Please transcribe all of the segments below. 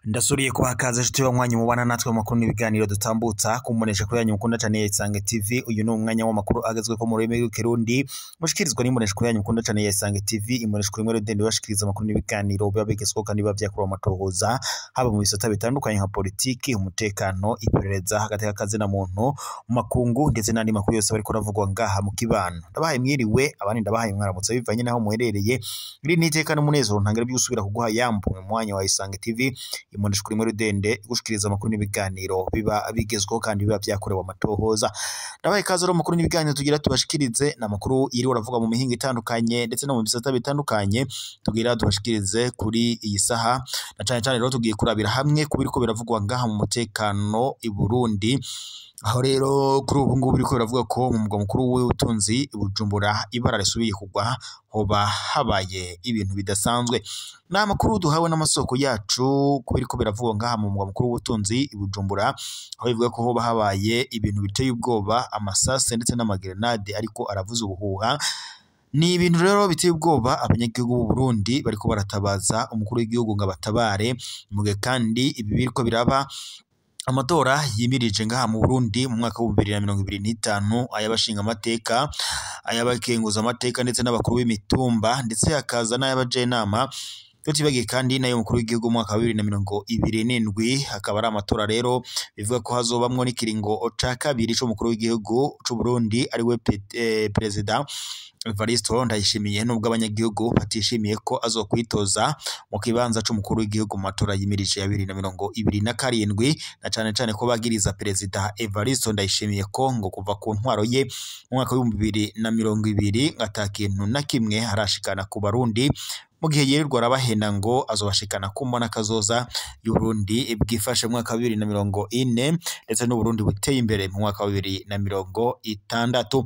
Ndasuriye kubakaza shiti banywanyi mubana natwe makuru n'ibiganiro dutambutsa kumunesha kuri yanyu mukunda cyane Isange TV. Uyu ni umwanya w'amakuru agezwe ko mu rurimi rw'ikirundi mushikirizwa n'imonesha kuri yanyu mukunda cyane Isange TV. Imonesha kuri mwere dende bashikiriza amakuru n'ibiganiro biba bigezweho kandi bavyakura amatohoza haba mu bisata bitandukanye nka politiki, umutekano, iperereza, hagati y'akazi na muntu, mu makungu ndetse n'andi makuru yose bariko ravugwa ngaha mu kibano. Ndabahaye mwiriwe abandi ndabahaye mwaramutse bivanye naho muherereye. Iri niteka n'umunezero ntangere by'usubira kuguha yambu mu mwanya wa Isange TV. Imonesha kuri mwere dende gushikiriza amakuru n'ibiganiro biba bigezweho kandi biba vyakorewe amatohoza. Ndabaye kazo ro makuru n'ibiganiro tugira tubashikirize na makuru yiri uravuga mu mihingo itandukanye ndetse no mu bisata bitandukanye tugira tubashikirize kuri iyi saha. Na cyane cyane rero tugiye kurabira hamwe kubiriko biravugwa ngaha mu mutekano i Burundi. Aho rero kuri ubu ngubu biriko biravuga ko mu mugwa mukuru w'ubutunzi Bujumbura ibara risubiye kugwa hoba habaye ibintu bidasanzwe. Na makuru duhawe n'amasoko yacu kubiriko biravugwa ngaha mu mugwa mukuru w'ubutunzi Bujumbura, aho bivuga ko hoba habaye ibintu biteye ubwoba, amasase ndetse n'amagrenade ariko aravuza ubuhuha. Ni ibintu rero biteye ubwoba abanyagihugu b'u Burundi bariko baratabaza umukuru w'igihugu ngo abatabare. Muge kandi ibi biriko biraba amatora yimirije ngaha mu Burundi mu mwaka wa 2025 ayabashinga amateka, ayabakenguza amateka ndetse n'abakuru b'imitumba ndetse hakaza n'ayabajenama. Tutibagiye kandi nayo mukuru w'igihugu mu mwaka wa 2027 hakaba ari amatora rero bivuga ko hazobamwo n'ikiringo ca kabiri cyo mukuru w'igihugu c'u Burundi ari we president Evaristo Ndayishimiye. Nubwo abanyagihugu batishimiye ko azokwitoza mu kibanza c'umukuru w'igihugu mu matora yimirije ya 2027 na cane cane ko bagiriza president Evaristo Ndayishimiye ko ngo kuva ku ntwaro ye mu mwaka wa 2020 atakintu na kimwe harashikana ku Barundi, mu gihe yirirwa arabahenda ngo azobashikana kumbona kazoza y'Uburundi bwifashe mu mwaka wa 2040 ndetse n'Uburundi buteye imbere mu mwaka wa 2060.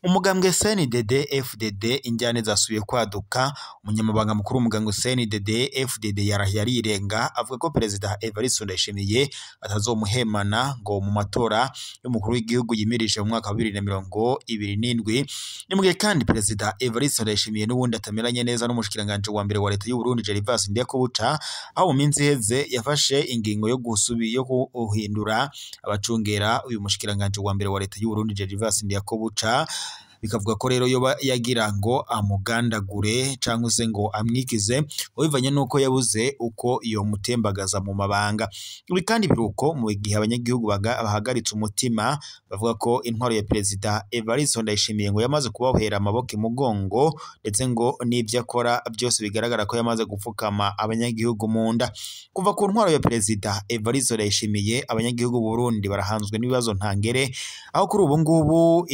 Umugambwe CNDD FDD injyane zasubiye kwaduka. Umunyamabanga mukuru umugambwe CNDD FDD yarirenga avuga ko president Evariste Ndayishimiye atazomuhemana ngo mu matora y'umukuru w'igihugu yimirije mu mwaka wa 2027. Ni mu gihe kandi president Evariste Ndayishimiye n'ubundi atameranye neza n'umushikiranganje wa mbere wa leta y'u Burundi Gervais Ndirakobuca, aho mu minsi heze yafashe ingingo yo guhindura abacungera uyu mushikiranganje wa mbere wa leta y'u Burundi Gervais Ndirakobuca. Bikavuga ko rero yoba yagira ngo amugandagure cyangwa se ngo amwikize bivanye nuko yabuze uko iyo mutembagaza mu mabanga. Ibi kandi biruko mu gihe abanyagihugu bahagaritse umutima bavuga ko intwaro ya president Evariste Ndayishimiye ngo yamaze kubahera amaboko imugongo ndetse ngo n'ibyo akora byose bigaragara ko yamaze gupfukama abanyagihugu mu nda. Kuva ku ntwaro ya president Evariste Ndayishimiye abanyagihugu b'u Burundi barahanzwe n'ibibazo ntangere, aho kuri ubu ngubu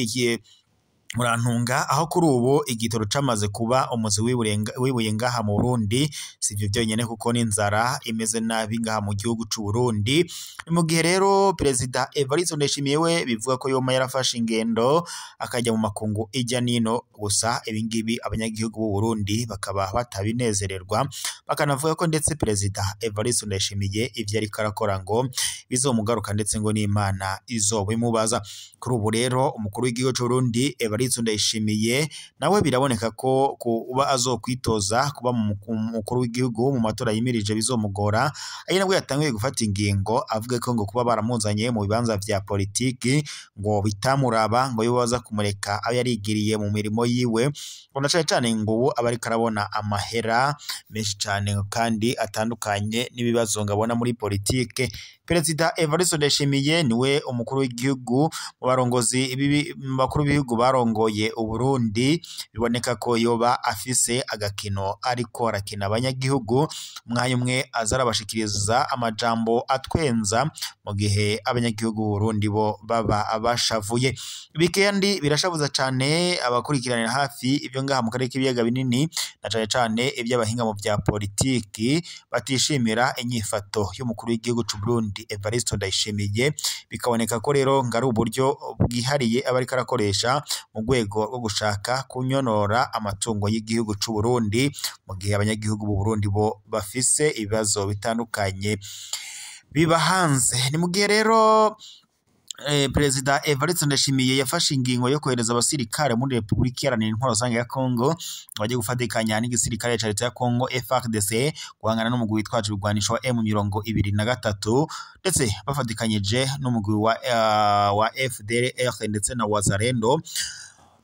murantunga aho kuri ubu igitoro camaze kuba umuzi wibuye ngaha mu Burundi. Sivyo byonyene kuko n'inzara imeze nabi ngaha mu gihugu c'u Burundi. Mu gihe rero president Evariste Ndayishimiye we bivuga ko yoma yarafashe ingendo akajya mu makungu ijya nino, gusa ibingibi abanyagihugu b'u Burundi bakaba batabinezererwa, bakanavuga ko ndetse president Evariste Ndayishimiye ivyo ari karakora ngo bizomugaruka ndetse ngo n'Imana izobimubaza. Kuri ubu rero umukuru w'igihugu c'u Burundi Evariste Ndayishimiye nawe biraboneka ko kuba azokwitoza kuba mu mukuru w'igihugu mu matora yimirije bizomugora. Ari nabwo yatangiye gufata ingingo avuga ko ngo kuba baramuzanye mu bibanza vya politiki ngo bitamuraba, ngo yobaza kumureka aho yarigiriye mu mirimo yiwe, ngo nacaye cyane ngo ubu abari karabona amahera menshi cyane kandi atandukanye n'ibibazo ngabona muri politiki. President Evariste Ndayishimiye niwe umukuru w'igihugu mu barongozi bakuru b'ibihugu barongoye u Burundi. Biboneka ko yoba afise agakino ariko arakina abanyagihugu, mwanya umwe azarabashikiriza amajambo atwenza mu gihe abanyagihugu b'u Burundi bo baba abashavuye. Ibi kandi birashavuza cyane abakurikiranira hafi ibyo ngaha mu karere k'ibiyaga binini na cyane cyane iby'abahinga mu bya politiki batishimira inyifato y'umukuru w'igihugu c'u Burundi Evariste Ndayishimiye. Bikaboneka ko rero ngari uburyo bwihariye abari karakoresha mu rwego rwo gushaka kunyonora amatungo y'igihugu c'u Burundi, mu gihe abanyagihugu b'u Burundi bo bafise ibibazo bitandukanye biba hanze. Ni mu gihe rero Perezida Evariste Ndayishimiye yafashe ingingo yo kohereza abasirikare muri Repubulika Iharanira Intwaro Rusange ya Kongo bagiye gufatikanya n'igisirikare ca leta ya Kongo FARDC guhangana n'umugwi witwaje ibigwanisho wa M23 ndetse bafatikanyije n'umugwi wa FDLR ndetse na Wazalendo.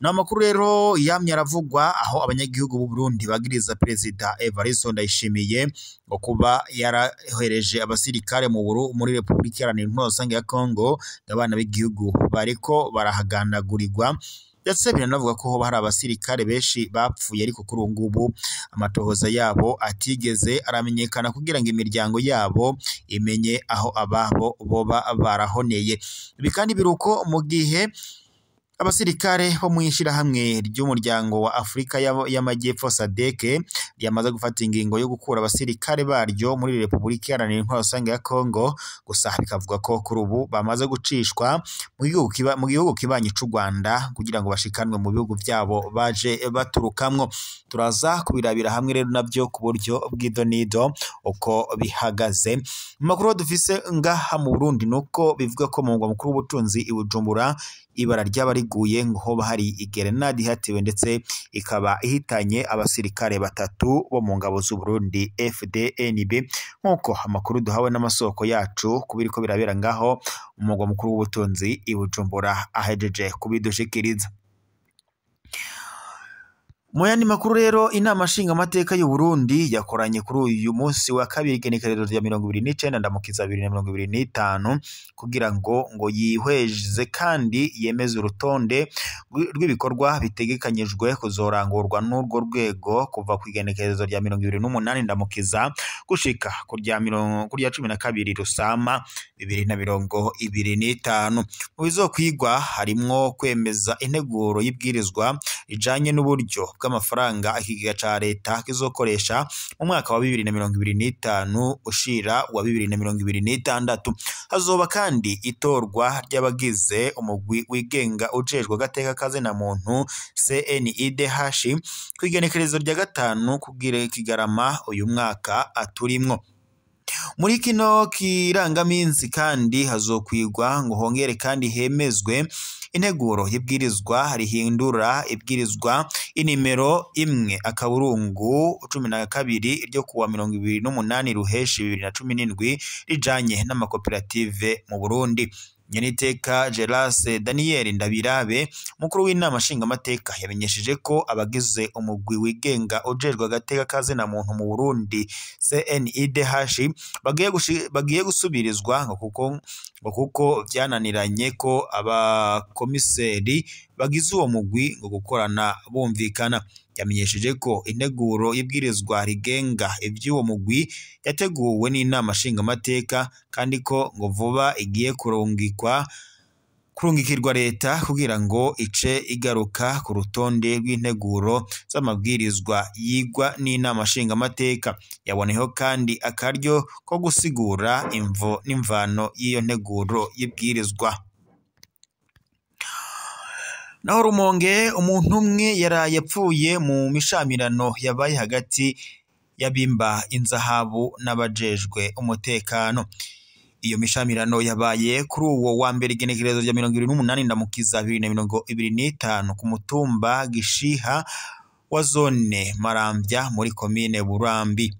N'amakuru rero yamye aravugwa aho abanyagihugu b'u Burundi bagiriza Perezida Evariste Ndayishimiye ngo kuba yarahereje abasirikare muri Repubulika Iharanira Intwaro Rusange ya Kongo abana b'igihugu bariko barahaganagurirwa ndetse biranavuga ko hoba hari abasirikare benshi bapfuye ariko kuri ubu ngubu amatohoza yabo atigeze aramenyekana kugira ngo imiryango yabo imenye aho ababo boba barahoneye. Ibi kandi biruko mu gihe abasirikare bo mwishirahamwe ry'umuryango wa Afrika y'Amajyepfo SADC yamaze gufata ingingo yo gukura abasirikare baryo muri Repubulika Iharanira Intwaro Rusange ya Kongo, gusa bikavuga ko kuri ubu bamaze gucishwa mu gihugu kibanyi c'u Rwanda kugira ngo bashikanwe mu bihugu byabo baje baturukamwo. Turaza kubirabira hamwe rero navyo ku buryo bw'idonido uko bihagaze. Makuru dufise ngaha mu Burundi nuko bivuga ko mu mugwa mukuru w'ubutunzi i Bujumbura ibara ryaba riguye ngo hoba hari igerenade ihatiwe ndetse ikaba ihitanye abasirikare batatu bo mu ngabo z'u Burundi FDNB nkuko amakuru duhawe n'amasoko yacu kubiriko birabera ngaho umugwa mukuru w'ubutunzi i Bujumbura ahejeje kubidushikiriza. Muyandi makuru rero inama nshinga amateka y'u Burundi yakoranye kuri uyu munsi wa kabiri igenekerezo rya 29 ndamukiza 2025 kugira ngo yihweze kandi yemeze urutonde rw'ibikorwa bitegekanyijwe kuzorangurwa n'urwo rwego kuva ku igenekerezo rya 28 ndamukiza gushika ku rya 12 Rusama 2025. Mu bizokwigwa harimwo kwemeza integuro y'ibwirizwa ijanye n'uburyo bw'amafaranga ikigega ca leta kizokoresha mu mwaka wa 2025 ushira wa 2026. Hazoba kandi itorwa ry'abagize umugwi wigenga ujejwe gateka kaze na muntu CNIDH kwigenekerezo rya 5 kugira Kigarama uyu mwaka aturimwo. Muri kino kirangaminsi kandi hazokwigwa ngo hongere kandi hemezwe integuro y'ibwirizwa rihindura ibwirizwa inimero 1/12 ryo kuwa 28 Ruheshi 2017 rijanye n'amakoperative mu Burundi. Nyeniteka Gerase Daniel Ndabirabe mukuru w'inama nshinga amateka yamenyesheje ko abagize umugwi wigenga ujejwe agateka kaze na muntu mu Burundi CNIDH bagiye gusubirizwa ngo kuko byananiranye ko abakomiseri bagize uwo mugwi ngo gukorana bumvikana. Yamenyesheje ko integuro y'ibwirizwa rigenga ivy'uwo mugwi yateguwe n'inama nshinga amateka kandi ko ngo vuba igiye kurungikirwa leta kugira ngo ice igaruka ku rutonde rw'integuro z'amabwirizwa yigwa n'inama nshinga amateka. Yaboneho kandi akaryo ko gusigura imvo n'imvano y'iyo nteguro y'ibwirizwa. Naho Rumonge umuntu umwe yaraye yapfuye mu mishamirano yabaye hagati y'abimba inzahabu n'abajejwe umutekano. Iyo mishamirano yabaye kuri uwo wa mbere igenekerezo rya 28 ndamukiza 2025 ku mutumba Gishiha wa zone Marambya muri komine Burambi.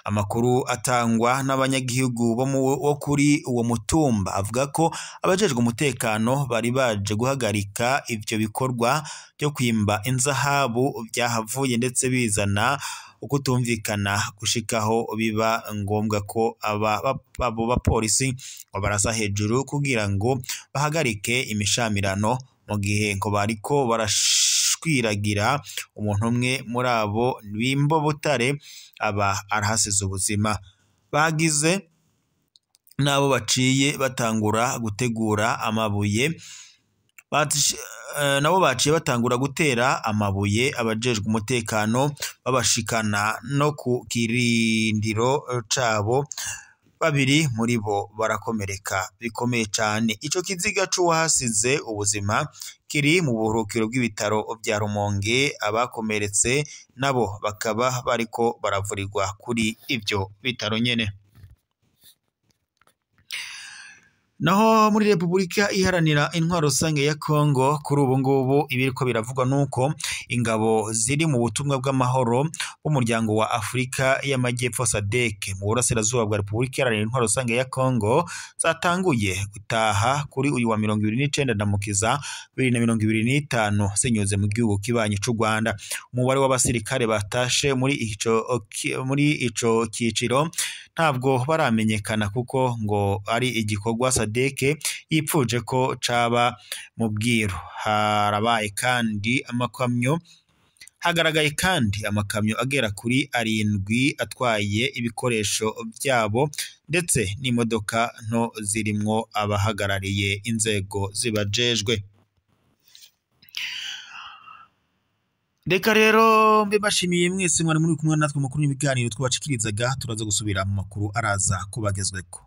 Amakuru atangwa n'abanyagihugu bo kuri uwo mutumba avuga ko abajejwe umutekano bari baje guhagarika ivyo bikorwa byo kwimba inzahabu byahavuye ndetse bizana ukutumvikana gushikaho biba ngombwa ko abo bapolisi barasa hejuru kugira ngo bahagarike imishamirano mu gihe ngo bariko barashwiragira umuntu umwe muri abo bimbo Butare aba arahasize ubuzima. Bagize nabo baciye batangura gutegura amabuye nabo baciye batangura gutera amabuye abajejwe umutekano babashikana no ku kirindiro cabo. Babiri muri bo barakomereka bikomeye cyane. Ico kiziga c'uwahasize ubuzima kiri mu buruhukiro bw'ibitaro vya Rumonge, abakomeretse nabo bakaba bariko baravurirwa kuri ivyo bitaro nyene. Naho muri Repubulika iharanira intwaro rusange ya Kongo kuri ubu ngubu ibiriko biravugwa nuko ingabo ziri mu butumwa bw'amahoro bw'umuryango wa Afrika y'Amajyepfo SADC mu burasirazuba bwa Repubulika iharanira intwaro rusange ya Kongo zatanguye gutaha kuri uyu wa 29 Ndamukiza 2025 senyuze mu gihugu kibanyi c'u Rwanda. Umubare w'abasirikare batashe muri ico kiciro ntabwo baramenyekana kuko ngo ari igikorwa SADC yipfuje ko caba mu bwiru. Hagaragaye kandi amakamyo agera kuri 7 atwaye ibikoresho byabo ndetse n'imodoka nto zirimwo abahagarariye inzego zibajejwe. Reka rero mbe bashimiye mwese mwari muri kumwe natwe makuru n'ibiganiro twabashikirizaga, turaza gusubira mu makuru araza kubagezweko.